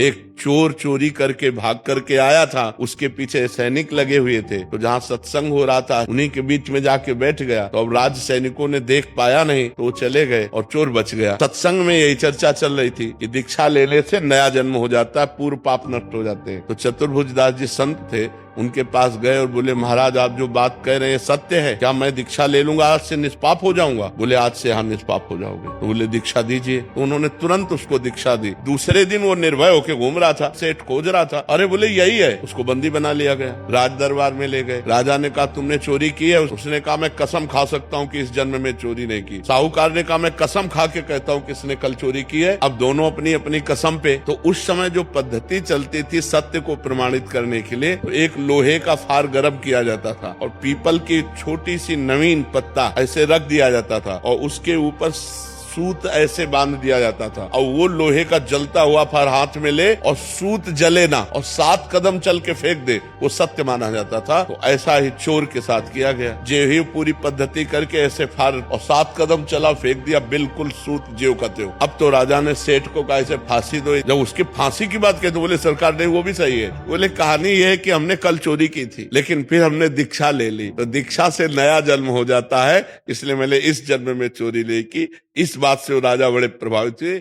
एक चोर चोरी करके भाग करके आया था, उसके पीछे सैनिक लगे हुए थे, तो जहाँ सत्संग हो रहा था उन्हीं के बीच में जाके बैठ गया। तो अब राज सैनिकों ने देख पाया नहीं तो वो चले गए और चोर बच गया। सत्संग में यही चर्चा चल रही थी कि दीक्षा लेने से नया जन्म हो जाता है, पूर्व पाप नष्ट हो जाते हैं। तो चतुर्भुज दास जी संत थे, उनके पास गए और बोले महाराज आप जो बात कह रहे हैं सत्य है क्या? मैं दीक्षा ले लूंगा, आज से निष्पाप हो जाऊंगा? बोले आज से हाँ निष्पाप हो जाओगे। तो बोले दीक्षा दीजिए। तो उन्होंने तुरंत उसको दीक्षा दी। दूसरे दिन वो निर्भय होकर घूम रहा था, सेठ खोज रहा था, अरे बोले यही है। उसको बंदी बना लिया गया, राज दरबार में ले गए। राजा ने कहा तुमने चोरी की है? उसने कहा मैं कसम खा सकता हूँ कि इस जन्म में चोरी नहीं की। साहूकार ने कहा मैं कसम खा के कहता हूँ किसने कल चोरी की है। अब दोनों अपनी अपनी कसम पे। तो उस समय जो पद्धति चलती थी सत्य को प्रमाणित करने के लिए, तो एक लोहे का फार गर्म किया जाता था और पीपल की छोटी सी नवीन पत्ता ऐसे रख दिया जाता था और उसके ऊपर सूत ऐसे बांध दिया जाता था और वो लोहे का जलता हुआ फार हाथ में ले और सूत जले ना और 7 कदम चल के फेंक दे, वो सत्य माना जाता था। तो ऐसा ही चोर के साथ किया गया। जे ही पूरी पद्धति करके ऐसे फार और 7 कदम चला, फेंक दिया, बिल्कुल सूत ज्यों का त्यों। अब तो राजा ने सेठ को कहा ऐसे फांसी दो। जब उसकी फांसी की बात कही तो बोले सरकार नहीं वो भी सही है। बोले कहानी ये है कि हमने कल चोरी की थी लेकिन फिर हमने दीक्षा ले ली, तो दीक्षा से नया जन्म हो जाता है, इसलिए मैंने इस जन्म में चोरी नहीं की। इस बात से वो राजा बड़े प्रभावित हुए।